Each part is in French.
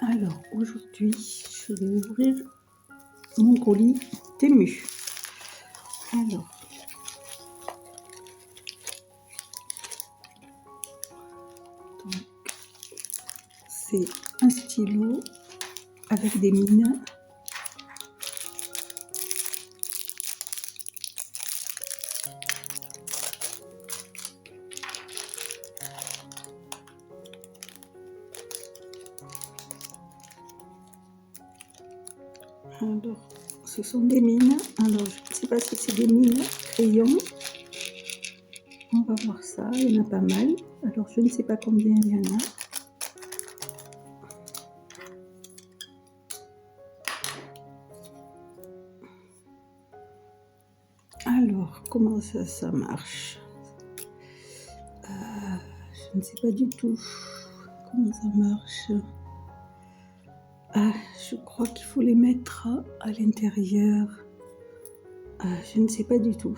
Alors aujourd'hui, je vais ouvrir mon colis Temu. Alors, c'est un stylo avec des mines. Alors, ce sont des mines. Alors, je ne sais pas si c'est des mines crayons. On va voir ça. Il y en a pas mal. Alors, je ne sais pas combien il y en a. Alors, comment ça marche? Je ne sais pas du tout comment ça marche. Ah, je crois qu'il faut les mettre à l'intérieur. Ah, je ne sais pas du tout.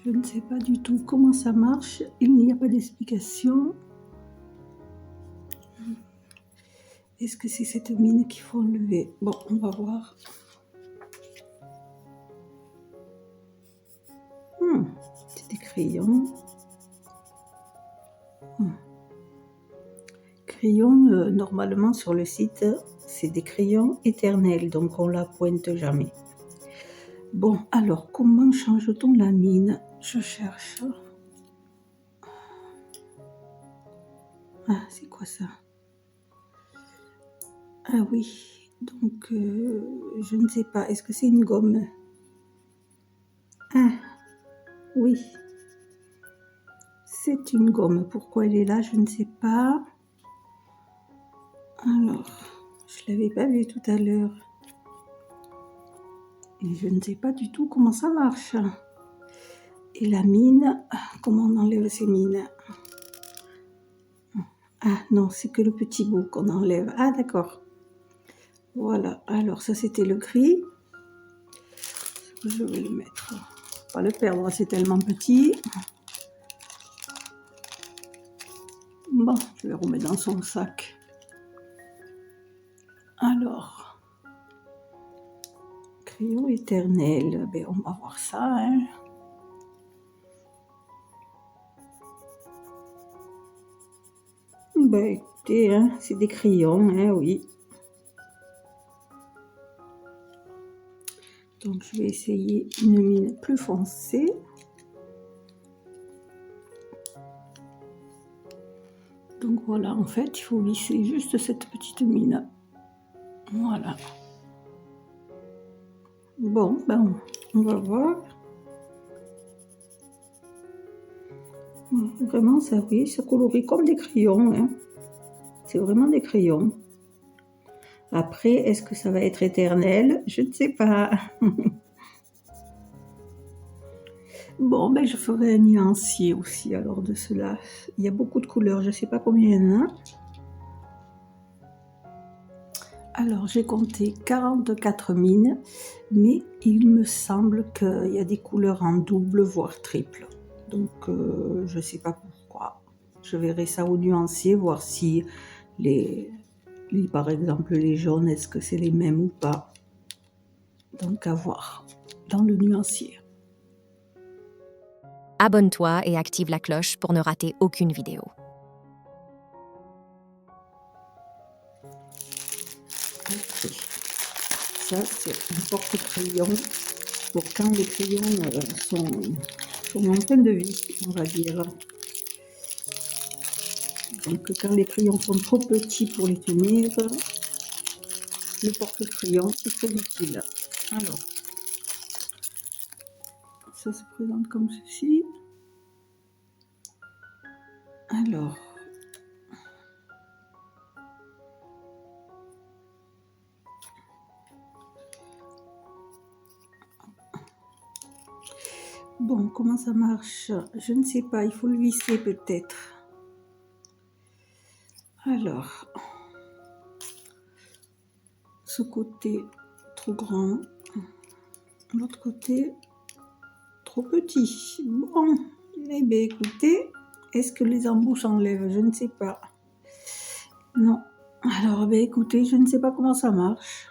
Je ne sais pas du tout comment ça marche. Il n'y a pas d'explication. Est-ce que c'est cette mine qu'il faut enlever? Bon, on va voir. C'est des crayons. Crayons, normalement sur le site, c'est des crayons éternels, donc on la pointe jamais. Bon, alors, comment change-t-on la mine? Je cherche. Ah, c'est quoi ça? Ah oui, donc je ne sais pas. Est-ce que c'est une gomme? Ah, oui. C'est une gomme. Pourquoi elle est là? Je ne sais pas. Alors, je ne l'avais pas vue tout à l'heure. Et je ne sais pas du tout comment ça marche. Et la mine, comment on enlève ces mines? Ah non, c'est que le petit bout qu'on enlève. Ah d'accord. Voilà, alors ça c'était le gris. Je vais le mettre. Pas le perdre, c'est tellement petit. Bon, je vais remettre dans son sac. Alors, crayon éternel. Ben, on va voir ça. Hein. Ben, écoutez, hein, c'est des crayons, hein, oui. Donc, je vais essayer une mine plus foncée. Donc, voilà, en fait, il faut visser juste cette petite mine. Voilà. Bon, ben, on va voir. Vraiment, ça, oui, ça colorie comme des crayons. Hein. C'est vraiment des crayons. Après, est-ce que ça va être éternel? Je ne sais pas. Bon, ben, je ferai un nuancier aussi alors de cela. Il y a beaucoup de couleurs, je ne sais pas combien il y en a. Alors, j'ai compté 44 mines, mais il me semble qu'il y a des couleurs en double, voire triple. Donc, je ne sais pas pourquoi. Je verrai ça au nuancier, voir si par exemple, les jaunes, est-ce que c'est les mêmes ou pas. Donc, à voir dans le nuancier. Abonne-toi et active la cloche pour ne rater aucune vidéo. Okay. Ça, c'est un porte-crayon pour quand les crayons sont en fin de vie, on va dire. Donc, quand les crayons sont trop petits pour les tenir, le porte-crayon, c'est très utile. Alors, ça se présente comme ceci. Alors, bon, comment ça marche? Je ne sais pas, il faut le visser peut-être. Alors, ce côté trop grand, l'autre côté trop petit. Bon, eh bien écoutez, Est-ce que les embouts s'enlèvent? Je ne sais pas. Non. Alors, ben écoutez, je ne sais pas comment ça marche.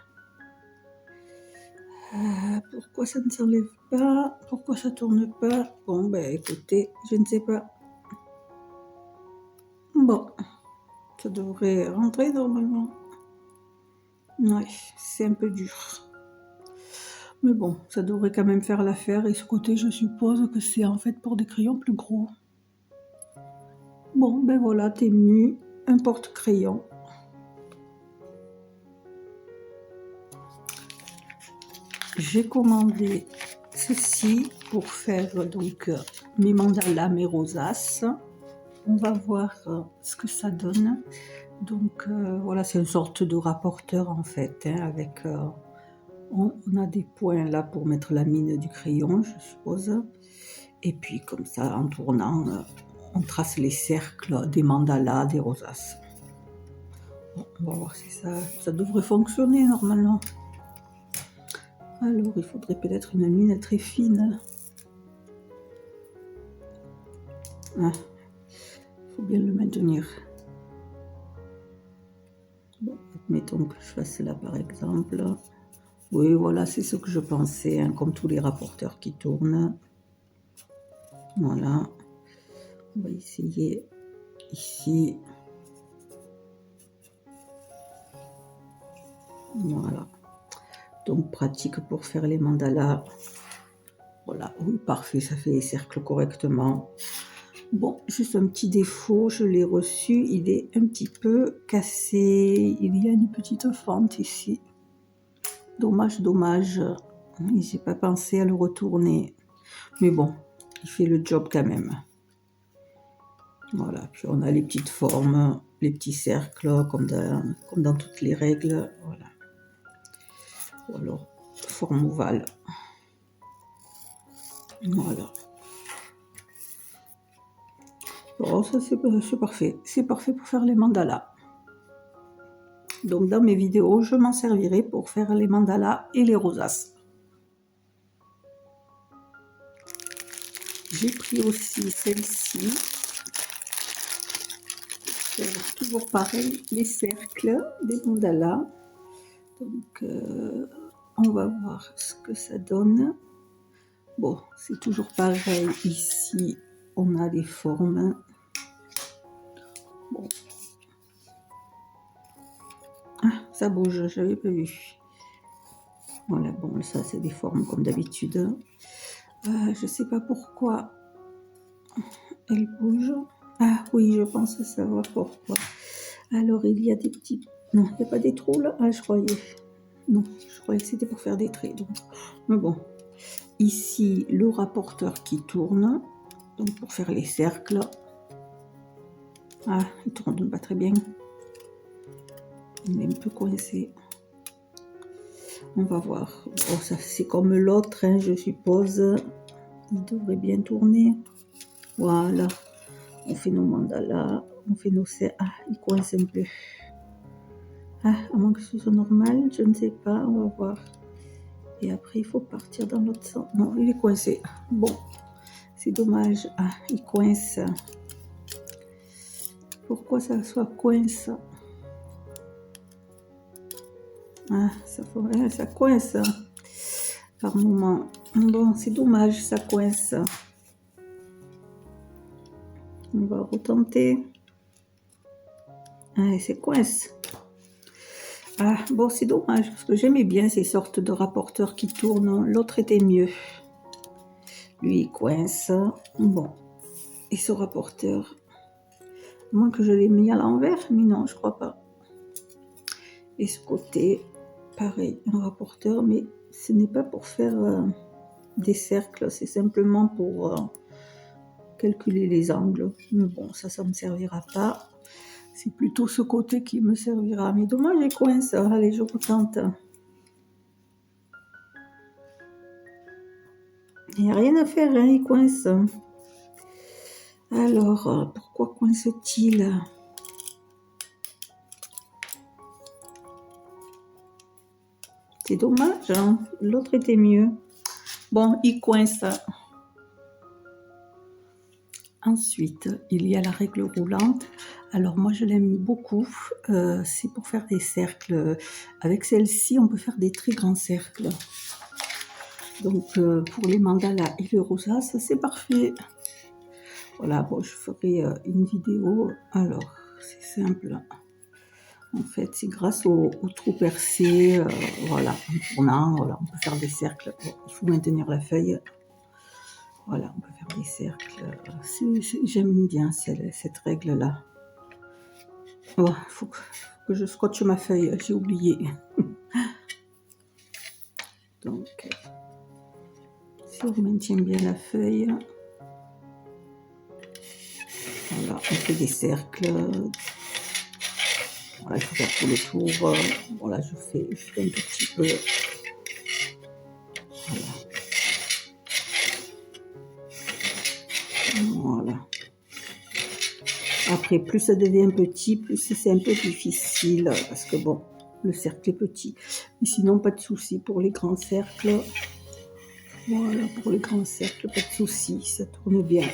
Pourquoi ça ne s'enlève pas? Pourquoi ça tourne pas? Bon, ben écoutez, je ne sais pas. Bon, ça devrait rentrer normalement. Ouais, c'est un peu dur. Mais bon, ça devrait quand même faire l'affaire. Et ce côté, je suppose que c'est en fait pour des crayons plus gros. Bon, ben voilà, Temu, un porte-crayon. J'ai commandé ceci pour faire donc mes mandalas, mes rosaces. On va voir ce que ça donne. Donc voilà, c'est une sorte de rapporteur en fait, hein, avec on a des points là pour mettre la mine du crayon, je suppose. Et puis comme ça, en tournant, on trace les cercles des mandalas, des rosaces. Bon, on va voir si ça devrait fonctionner normalement. Alors, il faudrait peut-être une mine très fine. Ah, il faut bien le maintenir. Bon, admettons que je fasse là par exemple. Oui, voilà, c'est ce que je pensais, hein, comme tous les rapporteurs qui tournent. Voilà. On va essayer ici. Voilà. Donc, pratique pour faire les mandalas. Voilà, oui, parfait, ça fait les cercles correctement. Bon, juste un petit défaut, je l'ai reçu, il est un petit peu cassé. Il y a une petite fente ici. Dommage, dommage. J'ai pas pensé à le retourner. Mais bon, il fait le job quand même. Voilà, puis on a les petites formes, les petits cercles, comme dans toutes les règles. Voilà. Ou alors, forme ovale. Voilà. Bon, ça c'est parfait. C'est parfait pour faire les mandalas. Donc dans mes vidéos, je m'en servirai pour faire les mandalas et les rosaces. J'ai pris aussi celle-ci. Faire toujours pareil, les cercles des mandalas. Donc on va voir ce que ça donne. Bon, c'est toujours pareil ici. On a les formes. Bon. Ah, ça bouge, j'avais pas vu. Voilà, bon, ça c'est des formes comme d'habitude. Je sais pas pourquoi elles bougent. Ah oui, je pense savoir pourquoi. Alors, il y a des petits... Non, il n'y a pas des trous là? Ah, je croyais... Non, je croyais que c'était pour faire des traits. Donc... Mais bon. Ici, le rapporteur qui tourne. Donc, pour faire les cercles. Ah, il tourne pas très bien. Il est un peu coincé. On va voir. Bon, ça c'est comme l'autre, hein, je suppose. Il devrait bien tourner. Voilà. On fait nos mandalas. On fait nos cercles. Ah, il coince un peu. Ah, à moins que ce soit normal, je ne sais pas. On va voir. Et après, il faut partir dans l'autre sens. Non, il est coincé. Bon, c'est dommage. Ah, il coince. Pourquoi ça soit coince? Ah, ça coince par moment. Bon, c'est dommage, ça coince. On va retenter. Ah, c'est coince. Ah, bon, c'est dommage, parce que j'aimais bien ces sortes de rapporteurs qui tournent. L'autre était mieux. Lui, il coince. Bon. Et ce rapporteur, à moins que je l'ai mis à l'envers, mais non, je crois pas. Et ce côté, pareil, un rapporteur, mais ce n'est pas pour faire des cercles, c'est simplement pour calculer les angles. Mais bon, ça me servira pas. C'est plutôt ce côté qui me servira. Mais dommage, il coince. Allez, je retente. Il n'y a rien à faire, hein, il coince. Alors, pourquoi coince-t-il? C'est dommage, hein. L'autre était mieux. Bon, il coince. Ensuite, il y a la règle roulante. Alors moi je l'aime beaucoup, c'est pour faire des cercles. Avec celle-ci, on peut faire des très grands cercles. Donc pour les mandalas et les rosaces, c'est parfait. Voilà, bon, je ferai une vidéo. Alors, c'est simple. En fait, c'est grâce au trou percé, voilà, en tournant, voilà, on peut faire des cercles. Bon, il faut maintenir la feuille. Voilà, on peut faire des cercles. J'aime bien cette règle-là. Oh, faut que je scotche ma feuille, j'ai oublié. Donc, si on maintient bien la feuille, voilà, on fait des cercles. Voilà, il faut faire tout le tour. Voilà, je fais un tout petit peu. Voilà. Après, plus ça devient petit, plus c'est un peu difficile, parce que bon, le cercle est petit. Mais sinon, pas de souci pour les grands cercles. Voilà, pour les grands cercles, pas de souci, ça tourne bien.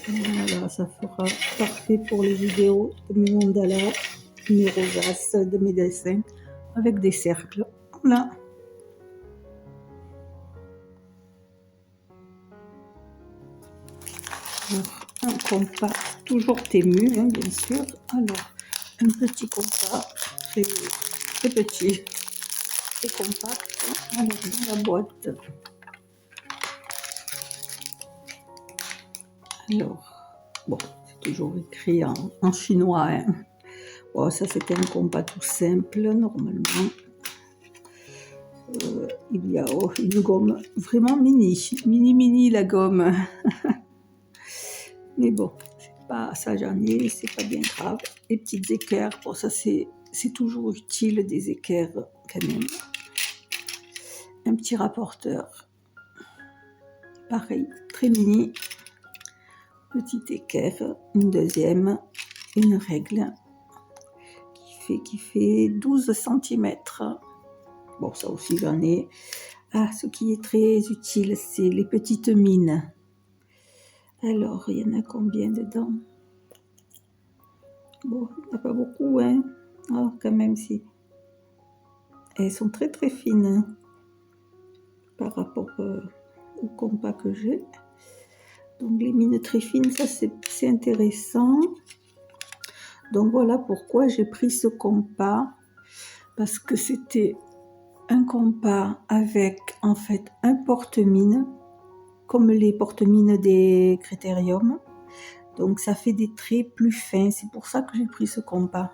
Voilà, ça fera parfait pour les vidéos de mes mandalas, mes rosaces, de mes dessins, avec des cercles. Voilà. Alors, un compas, toujours tému, hein, bien sûr. Alors, un petit compas, très petit, très compact. Alors, dans la boîte. Alors, bon, c'est toujours écrit en chinois. Hein. Bon, ça, c'était un compas tout simple, normalement. Il y a une gomme vraiment mini la gomme. Mais bon, c'est pas ça, j'en ai, c'est pas bien grave. Les petites équerres, bon, ça c'est toujours utile, des équerres quand même. Un petit rapporteur, pareil, très mini. Petite équerre, une deuxième, une règle qui fait 12 cm. Bon, ça aussi j'en ai. Ah, ce qui est très utile, c'est les petites mines. Alors, il y en a combien dedans? Bon, il n'y en a pas beaucoup, hein. Oh, quand même, si. Elles sont très très fines, hein, par rapport au compas que j'ai. Donc, les mines très fines, ça c'est intéressant. Donc, voilà pourquoi j'ai pris ce compas. Parce que c'était un compas avec, en fait, un porte-mine, comme les porte-mines des critériums. Donc ça fait des traits plus fins, c'est pour ça que j'ai pris ce compas.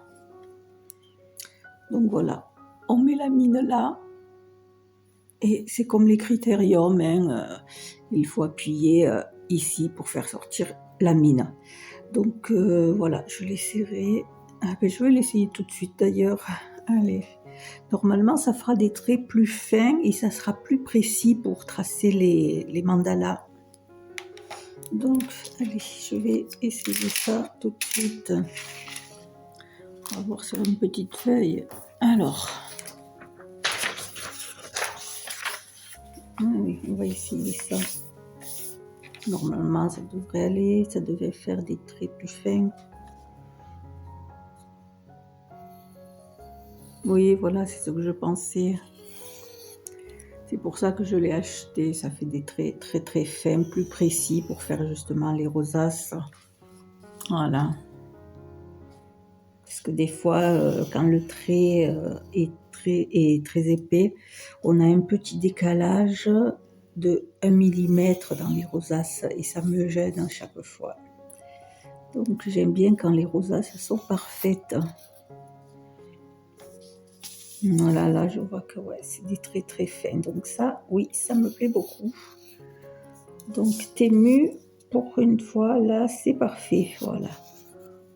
Donc voilà, on met la mine là, et c'est comme les critériums, hein, il faut appuyer ici pour faire sortir la mine. Donc voilà, je l'essayerai. Ah, ben, je vais l'essayer tout de suite d'ailleurs. Allez, normalement ça fera des traits plus fins et ça sera plus précis pour tracer les mandalas. Donc, allez, je vais essayer ça tout de suite. On va voir sur une petite feuille. Alors, allez, on va essayer ça. Normalement, ça devrait aller. Ça devait faire des traits plus fins. Oui, voilà, c'est ce que je pensais. C'est pour ça que je l'ai acheté. Ça fait des traits très très fins, plus précis pour faire justement les rosaces. Voilà. Parce que des fois, quand le trait est très épais, on a un petit décalage de 1 mm dans les rosaces et ça me gêne à chaque fois. Donc j'aime bien quand les rosaces sont parfaites. Voilà, là je vois que ouais, c'est des traits très fins. Donc ça, oui, ça me plaît beaucoup. Donc Temu, pour une fois, là c'est parfait, voilà.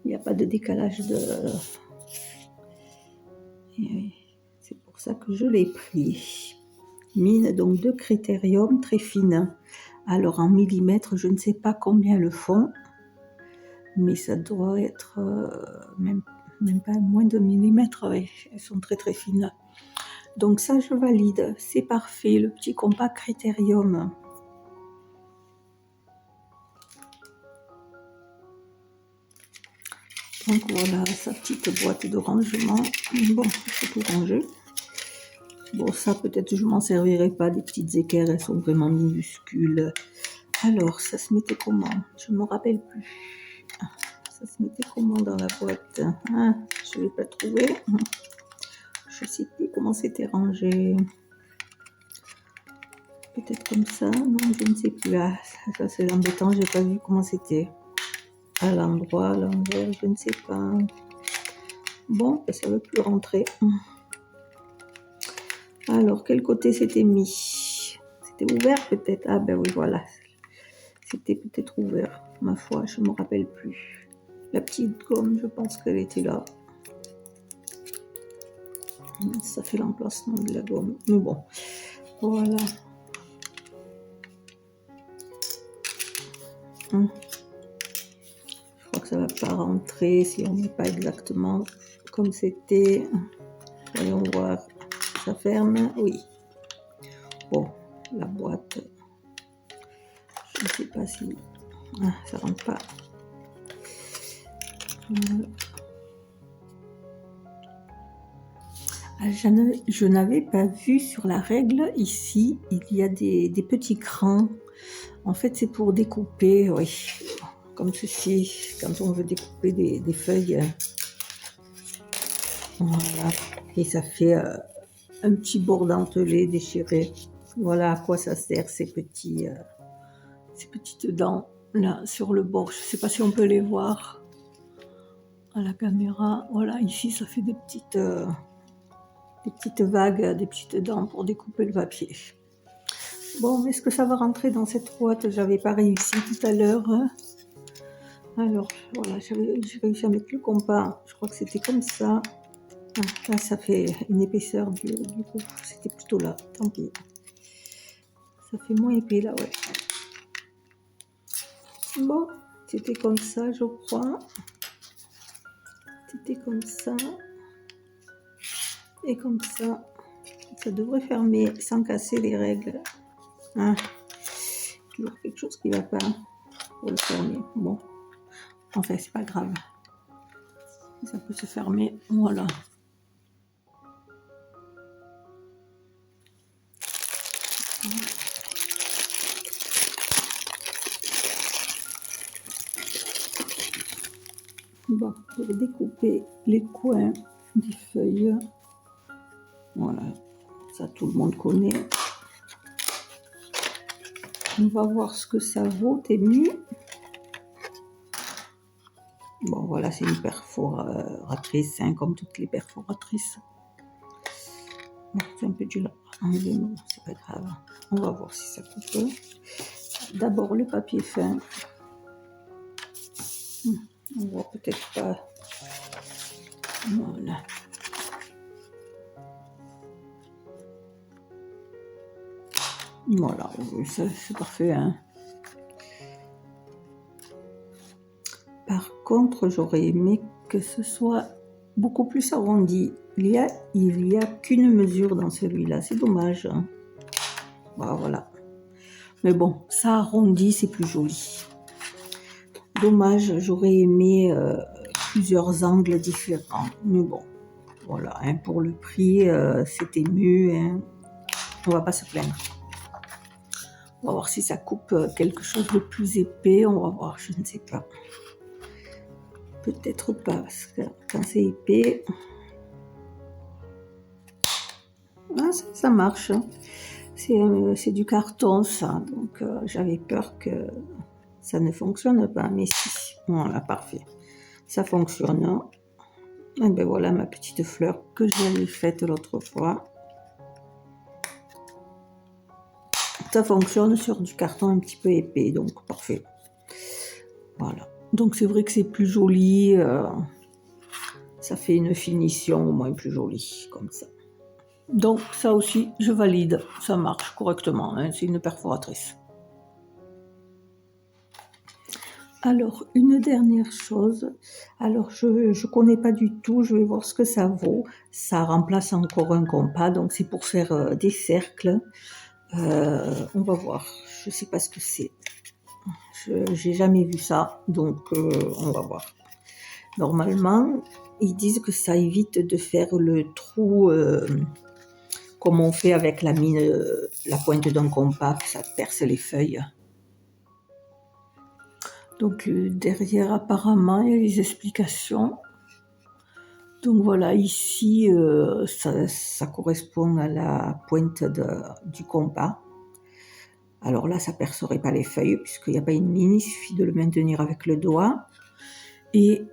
Il n'y a pas de décalage de... C'est pour ça que je l'ai pris. Mine donc de critérium très fine. Alors en millimètres, je ne sais pas combien le font, mais ça doit être même pas moins de millimètres. Ouais. Elles sont très très fines. Donc ça, je valide. C'est parfait, le petit compas critérium. Donc voilà sa petite boîte de rangement. Bon, je peux tout ranger. Bon, ça peut-être je m'en servirai pas, des petites équerres, elles sont vraiment minuscules. Alors, ça se mettait comment? Je ne me rappelle plus. Ça se mettait comment dans la boîte? Ah, je ne l'ai pas trouvé. Je ne sais plus comment c'était rangé. Peut-être comme ça? Non, je ne sais plus. Ah, ça c'est embêtant, j'ai pas vu comment c'était. À l'endroit, je ne sais pas. Bon, ça ne veut plus rentrer. Alors, quel côté c'était mis? C'était ouvert peut-être? Ah ben oui, voilà. C'était peut-être ouvert, ma foi, je ne me rappelle plus. La petite gomme, je pense qu'elle était là. Ça fait l'emplacement de la gomme. Mais bon, voilà. Je crois que ça ne va pas rentrer si on n'est pas exactement comme c'était. Voyons voir. Ça ferme? Oui. Bon, la boîte, je ne sais pas si... Ah, ça rentre pas. Voilà. Ah, je n'avais pas vu sur la règle, ici, il y a des petits crans. En fait, c'est pour découper, oui, comme ceci, quand on veut découper des feuilles. Voilà, et ça fait un petit bord dentelé déchiré. Voilà à quoi ça sert, ces petites dents là sur le bord. Je ne sais pas si on peut les voir à la caméra. Voilà, ici, ça fait des petites vagues, des petites dents pour découper le papier. Bon, est-ce que ça va rentrer dans cette boîte? J'avais pas réussi tout à l'heure. Alors, voilà, j'ai réussi à mettre le compas. Je crois que c'était comme ça. Ah, là, ça fait une épaisseur du coup. C'était plutôt là, tant pis. Ça fait moins épais là, ouais. Bon, c'était comme ça, je crois. C'était comme ça. Et comme ça. Ça devrait fermer sans casser les règles. Ah, toujours quelque chose qui ne va pas pour le fermer. Bon, enfin, c'est pas grave. Ça peut se fermer. Voilà. Bon, pour découper les coins des feuilles. Voilà, ça tout le monde connaît. On va voir ce que ça vaut, Temu. Bon, voilà, c'est une perforatrice, hein, comme toutes les perforatrices. Bon, c'est un peu dur à enlever, mais c'est pas grave. On va voir si ça coupe. D'abord, le papier fin. On voit peut-être pas. Voilà. Voilà, c'est parfait, hein. Par contre, j'aurais aimé que ce soit beaucoup plus arrondi. Il y a qu'une mesure dans celui-là, c'est dommage, hein. Voilà. Mais bon, ça arrondi, c'est plus joli. Dommage, j'aurais aimé plusieurs angles différents. Mais bon, voilà, hein, pour le prix, c'était mieux, hein. On va pas se plaindre. On va voir si ça coupe quelque chose de plus épais. On va voir, je ne sais pas. Peut-être pas, parce que quand c'est épais... Ah, ça marche. C'est du carton, ça. Donc, j'avais peur que ça ne fonctionne pas. Mais si, voilà, parfait. Ça fonctionne. Et ben voilà ma petite fleur que j'avais faite l'autre fois. Ça fonctionne sur du carton un petit peu épais, donc parfait. Voilà. Donc c'est vrai que c'est plus joli. Ça fait une finition au moins plus jolie, comme ça. Donc ça aussi, je valide. Ça marche correctement, hein, c'est une perforatrice. Alors, une dernière chose. Alors, je ne connais pas du tout. Je vais voir ce que ça vaut. Ça remplace encore un compas, donc c'est pour faire des cercles. On va voir. Je ne sais pas ce que c'est. J'ai jamais vu ça, donc on va voir. Normalement, ils disent que ça évite de faire le trou comme on fait avec la mine, la pointe d'un compas, que ça perce les feuilles. Donc derrière, apparemment, il y a les explications. Donc voilà, ici, ça correspond à la pointe du compas. Alors là, ça ne percerait pas les feuilles, puisqu'il n'y a pas une mine, il suffit de le maintenir avec le doigt. Et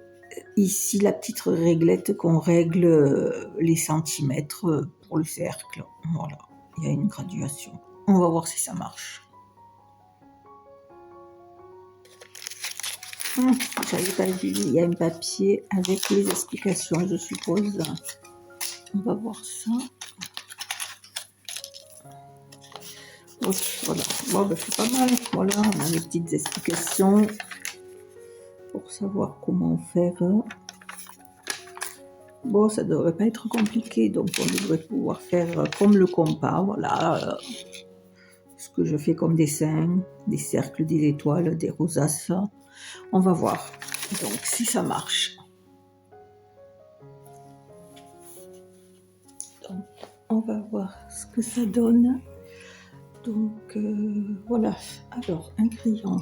ici, la petite réglette qu'on règle les centimètres pour le cercle. Voilà, il y a une graduation. On va voir si ça marche. J'avais pas vu, il y a un papier avec les explications, je suppose. On va voir ça. Voilà, bon, ben, c'est pas mal. Voilà, on a les petites explications pour savoir comment faire. Bon, ça devrait pas être compliqué, donc on devrait pouvoir faire comme le compas. Voilà, ce que je fais comme dessin, des cercles, des étoiles, des rosaces. On va voir. Donc si ça marche. Donc, on va voir ce que ça donne. Donc voilà, alors un crayon.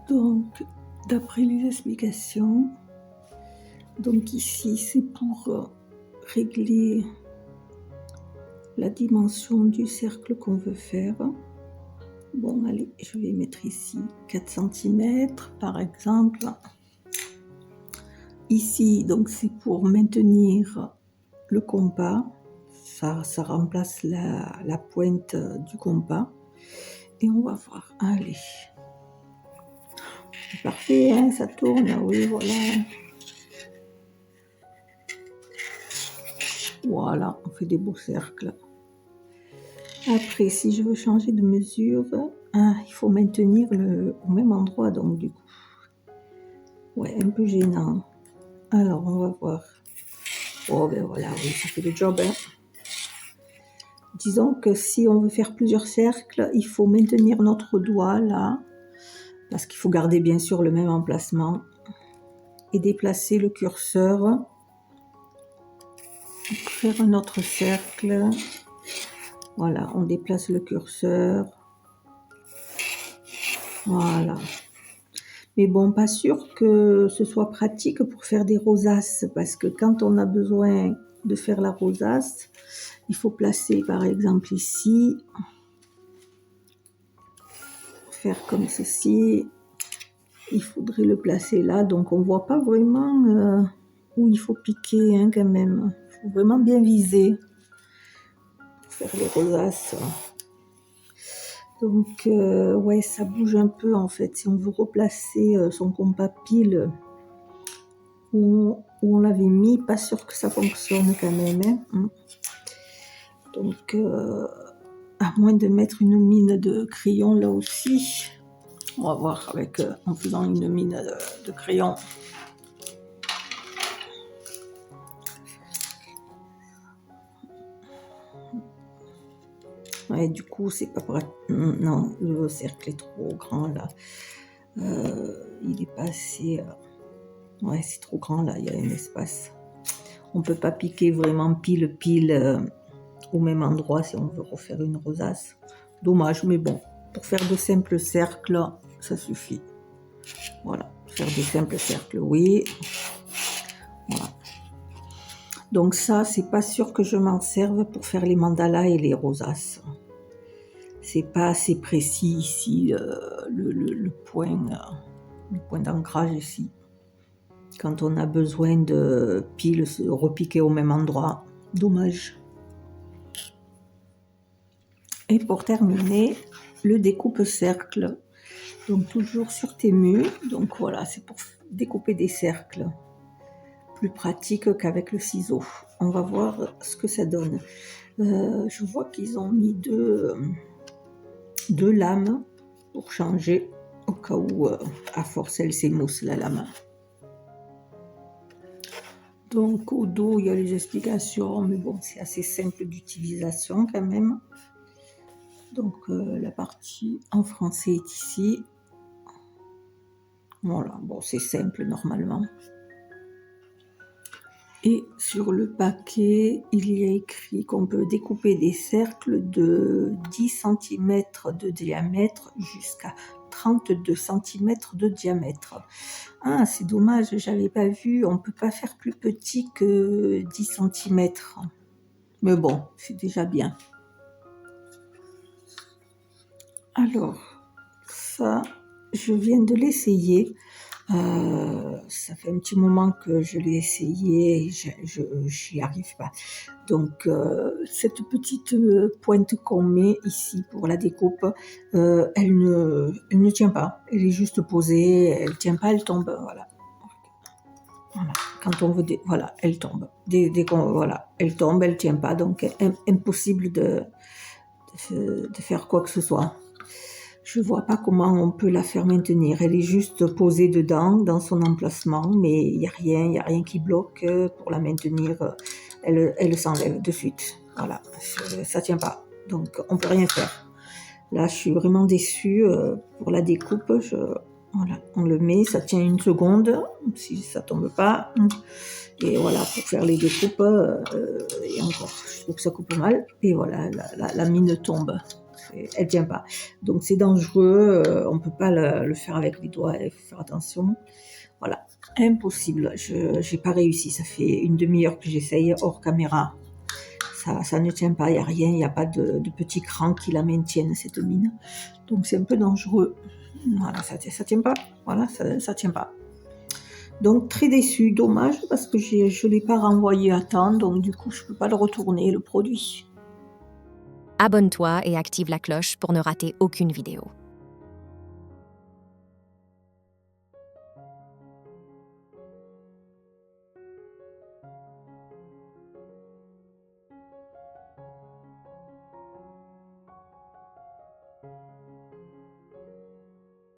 Donc d'après les explications, donc ici c'est pour régler la dimension du cercle qu'on veut faire. Bon allez, je vais mettre ici 4 cm par exemple. Ici donc c'est pour maintenir le compas. Ça remplace la pointe du compas. Et on va voir. Allez. Parfait, hein, ça tourne. Oui, voilà. Voilà, on fait des beaux cercles. Après, si je veux changer de mesure, il faut maintenir au même endroit, donc du coup. Ouais, un peu gênant. Alors, on va voir. Oh, ben voilà, oui, ça fait le job, hein. Disons que si on veut faire plusieurs cercles, il faut maintenir notre doigt là, parce qu'il faut garder bien sûr le même emplacement, et déplacer le curseur pour faire un autre cercle. Voilà, on déplace le curseur. Voilà. Mais bon, pas sûr que ce soit pratique pour faire des rosaces, parce que quand on a besoin de faire la rosace, il faut placer par exemple ici, faire comme ceci, il faudrait le placer là, donc on voit pas vraiment où il faut piquer, hein, quand même. Il faut vraiment bien viser pour faire les rosaces. Donc ouais, ça bouge un peu en fait. Si on veut replacer son compas pile où on l'avait mis, pas sûr que ça fonctionne quand même, hein. Donc à moins de mettre une mine de crayon là aussi. On va voir avec en faisant une mine de crayon. Ouais, du coup, c'est pas pratique. Non, le cercle est trop grand là. Il est pas assez. Ouais, c'est trop grand là, il y a un espace. On peut pas piquer vraiment pile au même endroit si on veut refaire une rosace. Dommage, mais bon, pour faire de simples cercles, ça suffit. Voilà, faire de simples cercles, oui. Voilà. Donc ça, c'est pas sûr que je m'en serve pour faire les mandalas et les rosaces. C'est pas assez précis ici, le point d'ancrage ici. Quand on a besoin de pile se repiquer au même endroit, dommage. Et pour terminer, le découpe-cercle. Donc toujours sur Temu. Donc voilà, c'est pour découper des cercles. Plus pratique qu'avec le ciseau. On va voir ce que ça donne. Je vois qu'ils ont mis deux lames pour changer au cas où à force elle s'émousse la lame. Donc au dos il y a les explications, mais bon c'est assez simple d'utilisation quand même. Donc la partie en français est ici. Voilà, bon, c'est simple normalement. Et sur le paquet, il y a écrit qu'on peut découper des cercles de 10 cm de diamètre jusqu'à 32 cm de diamètre. Ah, c'est dommage, j'avais pas vu, on peut pas faire plus petit que 10 cm. Mais bon, c'est déjà bien. Alors, ça, je viens de l'essayer. Ça fait un petit moment que je l'ai essayé et j'y arrive pas. Donc, cette petite pointe qu'on met ici pour la découpe, elle ne tient pas. Elle est juste posée, elle tient pas, elle tombe. Voilà. Voilà. Quand on veut, voilà, elle tombe. Dès qu'on, voilà, elle tombe, elle tient pas. Donc, impossible de faire quoi que ce soit. Je vois pas comment on peut la faire maintenir. Elle est juste posée dedans, dans son emplacement, mais il y a rien qui bloque pour la maintenir. Elle s'enlève de suite. Voilà, ça tient pas. Donc on peut rien faire. Là, je suis vraiment déçue pour la découpe. Voilà, on le met, ça tient une seconde, si ça tombe pas. Et voilà, pour faire les découpes, et encore, je trouve que ça coupe mal. Et voilà, la mine tombe. Elle tient pas. Donc c'est dangereux, on peut pas le faire avec les doigts, il faut faire attention. Voilà, impossible, j'ai pas réussi, ça fait une demi-heure que j'essaye hors caméra. Ça ne tient pas, il n'y a rien, il n'y a pas de petits crans qui la maintiennent, cette mine. Donc c'est un peu dangereux. Voilà, ça tient pas. Voilà, ça tient pas. Donc très déçue, dommage, parce que je ne l'ai pas renvoyé à temps, donc du coup je peux pas le retourner, le produit. Abonne-toi et active la cloche pour ne rater aucune vidéo.